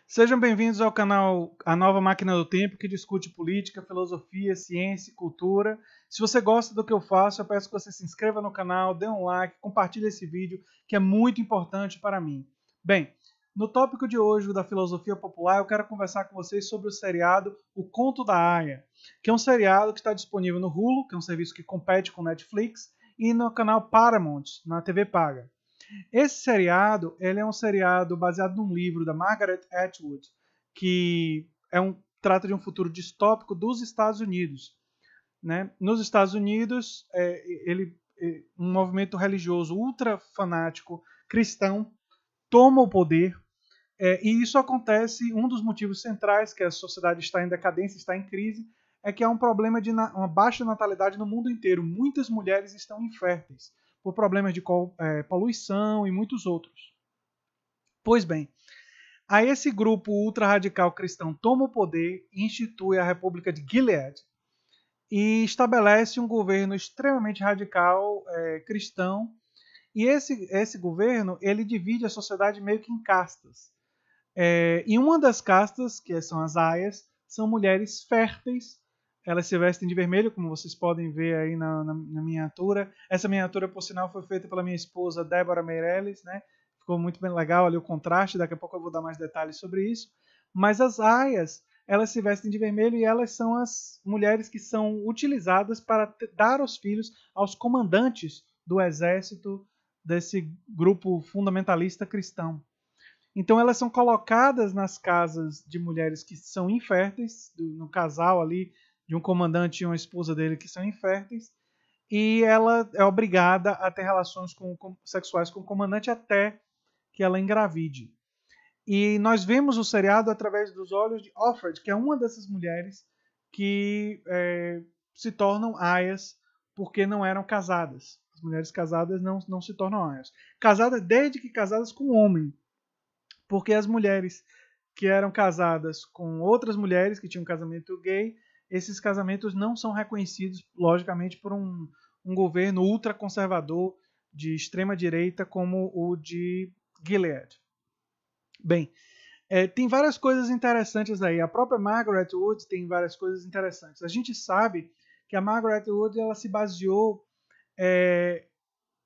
Sejam bem-vindos ao canal A Nova Máquina do Tempo, que discute política, filosofia, ciência e cultura. Se você gosta do que eu faço, eu peço que você se inscreva no canal, dê um like, compartilhe esse vídeo, que é muito importante para mim. Bem, no tópico de hoje da filosofia popular, eu quero conversar com vocês sobre o seriado O Conto da Aia, que é um seriado que está disponível no Hulu, que é um serviço que compete com Netflix, e no canal Paramount, na TV paga. Esse seriado, ele é um seriado baseado num livro da Margaret Atwood, que trata de um futuro distópico dos Estados Unidos. Né? Nos Estados Unidos, um movimento religioso ultra fanático cristão toma o poder, e isso acontece, um dos motivos centrais que a sociedade está em decadência, está em crise, é que há um problema de uma baixa natalidade no mundo inteiro. Muitas mulheres estão inférteis por problemas de poluição e muitos outros. Pois bem, aí esse grupo ultra-radical cristão toma o poder, institui a República de Gilead e estabelece um governo extremamente radical cristão. E esse governo, ele divide a sociedade meio que em castas. E uma das castas, que são as aias, são mulheres férteis. Elas se vestem de vermelho, como vocês podem ver aí na miniatura. Essa miniatura, por sinal, foi feita pela minha esposa Débora Meirelles, né? Ficou muito bem legal ali o contraste. Daqui a pouco eu vou dar mais detalhes sobre isso. Mas as aias, elas se vestem de vermelho e elas são as mulheres que são utilizadas para dar os filhos aos comandantes do exército desse grupo fundamentalista cristão. Então elas são colocadas nas casas de mulheres que são inférteis, no casal ali de um comandante e uma esposa dele que são inférteis, e ela é obrigada a ter relações sexuais com o comandante até que ela engravide. E nós vemos o seriado através dos olhos de Offred, que é uma dessas mulheres que se tornam aias porque não eram casadas. As mulheres casadas não se tornam aias. Casadas desde que casadas com um homem. Porque as mulheres que eram casadas com outras mulheres que tinham um casamento gay, esses casamentos não são reconhecidos, logicamente, por um governo ultraconservador de extrema direita como o de Gilead. Bem, tem várias coisas interessantes aí. A própria Margaret Atwood tem várias coisas interessantes. A gente sabe que a Margaret Atwood ela se baseou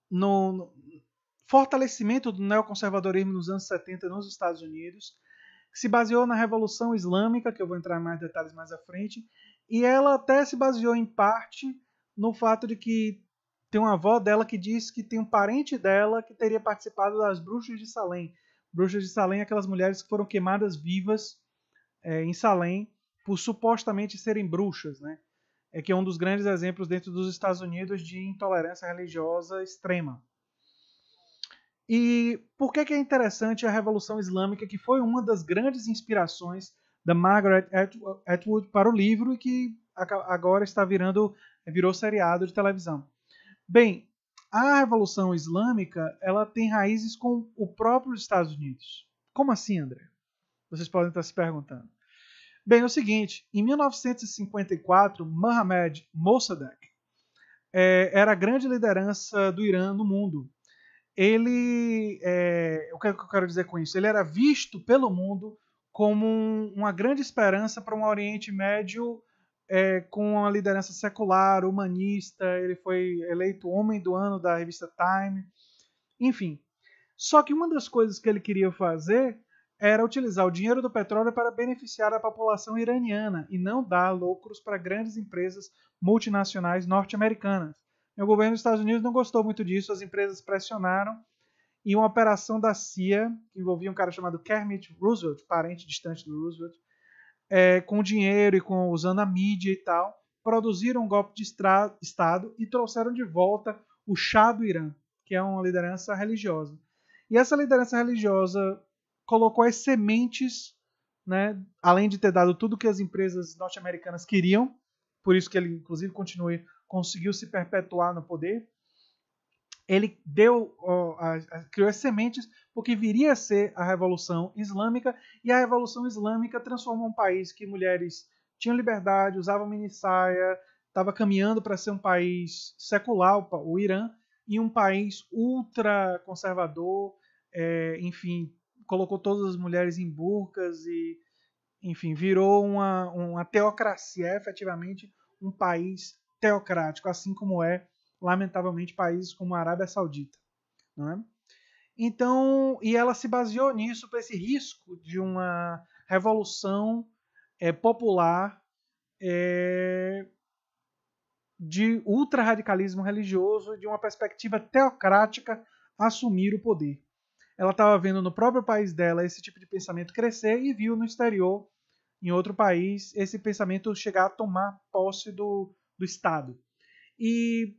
no fortalecimento do neoconservadorismo nos anos 70 nos Estados Unidos, se baseou na Revolução Islâmica, que eu vou entrar em mais detalhes mais à frente, e ela até se baseou em parte no fato de que tem uma avó dela que diz que tem um parente dela que teria participado das bruxas de Salem. Bruxas de Salem, aquelas mulheres que foram queimadas vivas em Salem por supostamente serem bruxas, né? Que é um dos grandes exemplos dentro dos Estados Unidos de intolerância religiosa extrema. E por que é interessante a Revolução Islâmica, que foi uma das grandes inspirações da Margaret Atwood para o livro e que agora virou seriado de televisão. Bem, a Revolução Islâmica ela tem raízes com o próprio Estados Unidos. Como assim, André? Vocês podem estar se perguntando. Bem, é o seguinte, em 1954, Mohammad Mossadegh era a grande liderança do Irã no mundo. O que eu quero dizer com isso? Ele era visto pelo mundo como uma grande esperança para um Oriente Médio com uma liderança secular, humanista. Ele foi eleito Homem do Ano da revista Time. Enfim. Só que uma das coisas que ele queria fazer era utilizar o dinheiro do petróleo para beneficiar a população iraniana e não dar lucros para grandes empresas multinacionais norte-americanas. O governo dos Estados Unidos não gostou muito disso, as empresas pressionaram e uma operação da CIA, que envolvia um cara chamado Kermit Roosevelt, parente distante do Roosevelt, com dinheiro e usando a mídia e tal, produziram um golpe de Estado e trouxeram de volta o Shah do Irã, que é uma liderança religiosa. E essa liderança religiosa colocou as sementes, né, além de ter dado tudo que as empresas norte-americanas queriam, por isso que ele, inclusive, conseguiu se perpetuar no poder. Ele criou as sementes porque viria a ser a Revolução Islâmica, e a Revolução Islâmica transformou um país que mulheres tinham liberdade, usavam minissaia, estava caminhando para ser um país secular, o Irã, e um país ultra conservador, enfim, colocou todas as mulheres em burcas e, enfim, virou uma teocracia, efetivamente um país teocrático, assim como lamentavelmente, países como a Arábia Saudita. Não é? Então, e ela se baseou nisso para esse risco de uma revolução popular de ultrarradicalismo religioso, de uma perspectiva teocrática assumir o poder. Ela estava vendo no próprio país dela esse tipo de pensamento crescer e viu no exterior, em outro país, esse pensamento chegar a tomar posse do Estado. E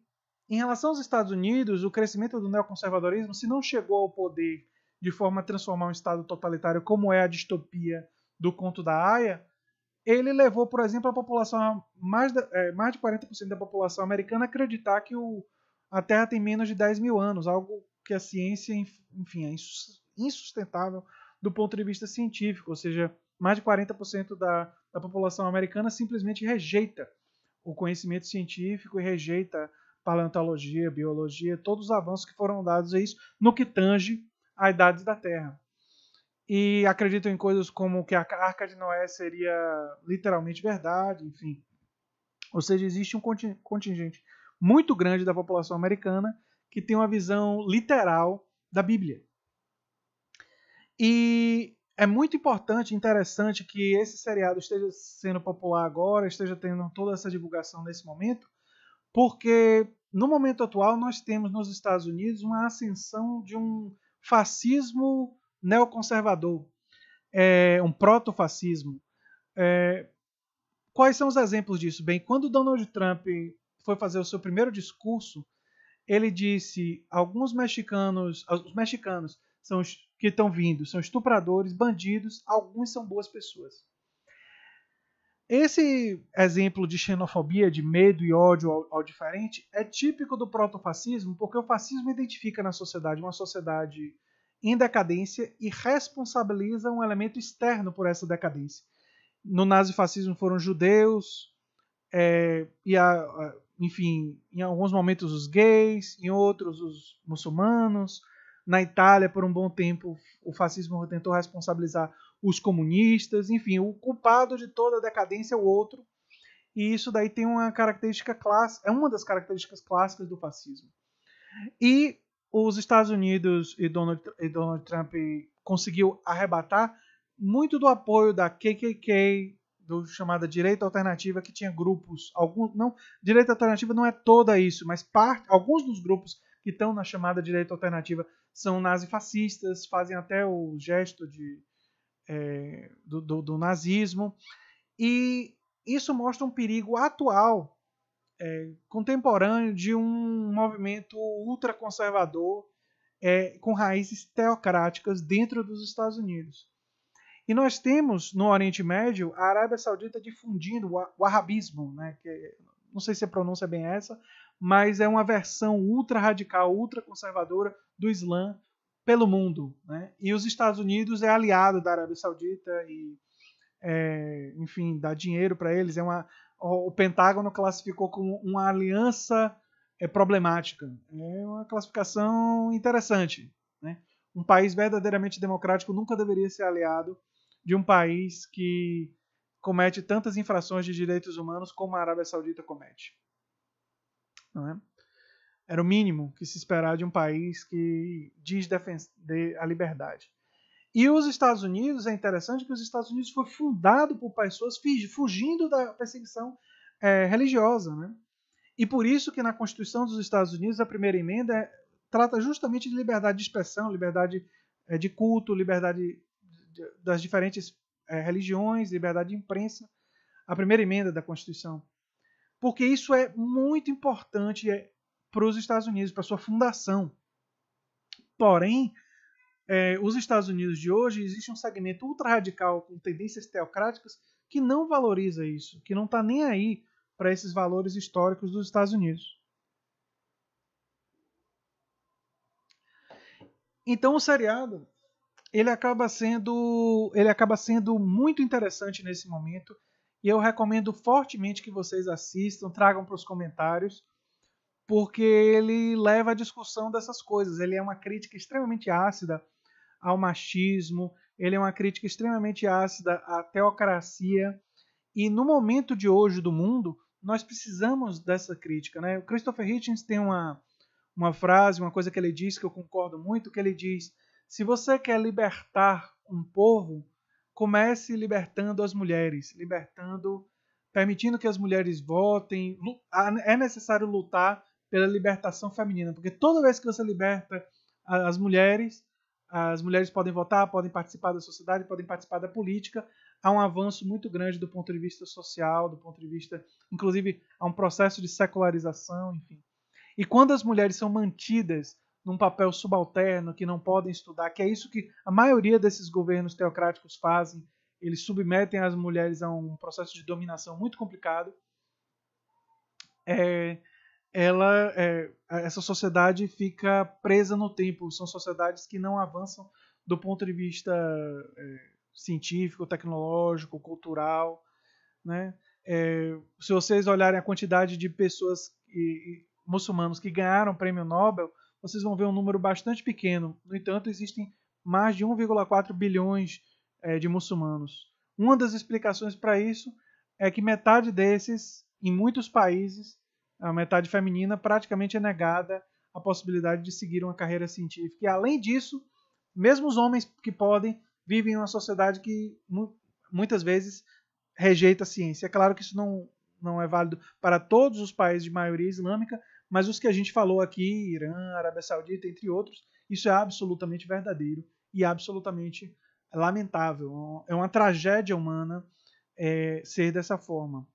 em relação aos Estados Unidos, o crescimento do neoconservadorismo, se não chegou ao poder de forma a transformar um Estado totalitário como é a distopia do Conto da Aia, ele levou, por exemplo, a população, mais de 40% da população americana a acreditar que a Terra tem menos de 10 mil anos, algo que a ciência, enfim, é insustentável do ponto de vista científico, ou seja, mais de 40% da população americana simplesmente rejeita o conhecimento científico e rejeita paleontologia, biologia, todos os avanços que foram dados a isso no que tange a idade da Terra. E acreditam em coisas como que a Arca de Noé seria literalmente verdade, enfim. Ou seja, existe um contingente muito grande da população americana que tem uma visão literal da Bíblia. E é muito importante, interessante que esse seriado esteja sendo popular agora, esteja tendo toda essa divulgação nesse momento, porque no momento atual nós temos nos Estados Unidos uma ascensão de um fascismo neoconservador, um protofascismo. Quais são os exemplos disso? Bem, quando Donald Trump foi fazer o seu primeiro discurso, ele disse: os mexicanos são que estão vindo são estupradores, bandidos, alguns são boas pessoas. Esse exemplo de xenofobia, de medo e ódio ao diferente, é típico do protofascismo, porque o fascismo identifica na sociedade uma sociedade em decadência e responsabiliza um elemento externo por essa decadência. No nazifascismo foram judeus, enfim, em alguns momentos os gays, em outros os muçulmanos. Na Itália, por um bom tempo, o fascismo tentou responsabilizar os comunistas. Enfim, o culpado de toda a decadência é o outro. E isso daí tem uma característica clássica, é uma das características clássicas do fascismo. E os Estados Unidos e Donald Trump conseguiu arrebatar muito do apoio da KKK, do chamada direita alternativa, que tinha grupos, direita alternativa não é toda isso, mas alguns dos grupos que estão na chamada direita alternativa são nazifascistas, fazem até o gesto do nazismo, e isso mostra um perigo atual, contemporâneo, de um movimento ultraconservador com raízes teocráticas dentro dos Estados Unidos. E nós temos no Oriente Médio a Arábia Saudita difundindo o arabismo, né, que não sei se a pronúncia é bem essa, mas é uma versão ultra-radical, ultra-conservadora do Islã pelo mundo. Né? E os Estados Unidos é aliado da Arábia Saudita e, enfim, dá dinheiro para eles. O Pentágono classificou como uma aliança problemática. É uma classificação interessante. Né? Um país verdadeiramente democrático nunca deveria ser aliado de um país que comete tantas infrações de direitos humanos como a Arábia Saudita comete. Não é? Era o mínimo que se esperar de um país que diz defender a liberdade. E os Estados Unidos, é interessante que os Estados Unidos foi fundado por pessoas fugindo da perseguição religiosa. Né? E por isso que na Constituição dos Estados Unidos, a primeira emenda trata justamente de liberdade de expressão, liberdade de culto, liberdade das diferentes religiões, liberdade de imprensa, a primeira emenda da Constituição. Porque isso é muito importante para os Estados Unidos, para a sua fundação. Porém, os Estados Unidos de hoje, existe um segmento ultra-radical com tendências teocráticas que não valoriza isso, que não está nem aí para esses valores históricos dos Estados Unidos. Então o seriado ele acaba sendo muito interessante nesse momento e eu recomendo fortemente que vocês assistam, tragam para os comentários, porque ele leva a discussão dessas coisas. Ele é uma crítica extremamente ácida ao machismo, ele é uma crítica extremamente ácida à teocracia. E no momento de hoje do mundo, nós precisamos dessa crítica, né? O Christopher Hitchens tem uma frase, uma coisa que ele diz que eu concordo muito, que ele diz: se você quer libertar um povo, comece libertando as mulheres, permitindo que as mulheres votem. É necessário lutar pela libertação feminina, porque toda vez que você liberta as mulheres podem votar, podem participar da sociedade, podem participar da política. Há um avanço muito grande do ponto de vista social, do ponto de vista, inclusive, há um processo de secularização, enfim. E quando as mulheres são mantidas num papel subalterno, que não podem estudar, que é isso que a maioria desses governos teocráticos fazem, eles submetem as mulheres a um processo de dominação muito complicado, essa sociedade fica presa no tempo. São sociedades que não avançam do ponto de vista científico, tecnológico, cultural, né? Se vocês olharem a quantidade de pessoas muçulmanos que ganharam o prêmio Nobel, vocês vão ver um número bastante pequeno. No entanto, existem mais de 1,4 bilhões de muçulmanos. Uma das explicações para isso é que metade desses, em muitos países, a metade feminina, praticamente é negada a possibilidade de seguir uma carreira científica. E, além disso, mesmo os homens que podem, vivem em uma sociedade que muitas vezes rejeita a ciência. É claro que isso não é válido para todos os países de maioria islâmica, mas os que a gente falou aqui, Irã, Arábia Saudita, entre outros, isso é absolutamente verdadeiro e absolutamente lamentável. É uma tragédia humana ser dessa forma.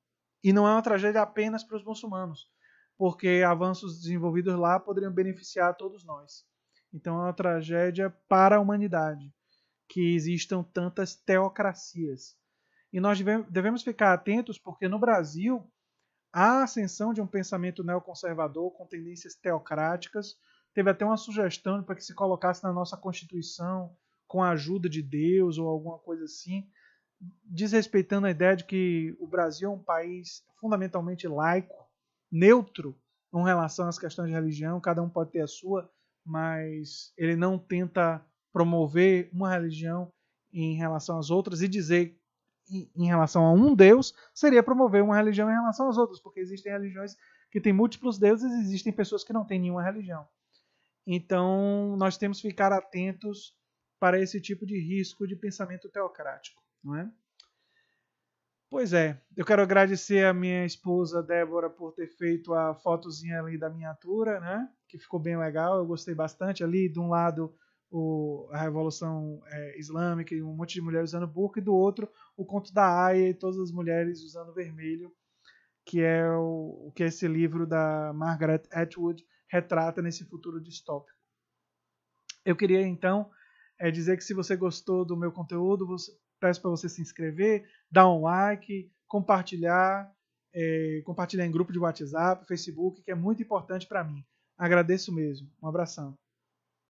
E não é uma tragédia apenas para os muçulmanos, porque avanços desenvolvidos lá poderiam beneficiar a todos nós. Então é uma tragédia para a humanidade que existam tantas teocracias. E nós devemos ficar atentos porque no Brasil há a ascensão de um pensamento neoconservador com tendências teocráticas. Teve até uma sugestão para que se colocasse na nossa Constituição com a ajuda de Deus ou alguma coisa assim, desrespeitando a ideia de que o Brasil é um país fundamentalmente laico, neutro em relação às questões de religião, cada um pode ter a sua, mas ele não tenta promover uma religião em relação às outras e dizer em relação a um Deus seria promover uma religião em relação às outras, porque existem religiões que têm múltiplos deuses e existem pessoas que não têm nenhuma religião. Então, nós temos que ficar atentos para esse tipo de risco de pensamento teocrático, não é? Pois é, eu quero agradecer a minha esposa Débora por ter feito a fotozinha ali da miniatura, né? Que ficou bem legal, eu gostei bastante ali. De um lado, a Revolução Islâmica e um monte de mulheres usando burca, e do outro, o Conto da Aia e todas as mulheres usando vermelho, que é o que esse livro da Margaret Atwood retrata nesse futuro distópico. Eu queria, então, dizer que se você gostou do meu conteúdo, peço para você se inscrever, dar um like, compartilhar em grupo de WhatsApp, Facebook, que é muito importante para mim. Agradeço mesmo. Um abração.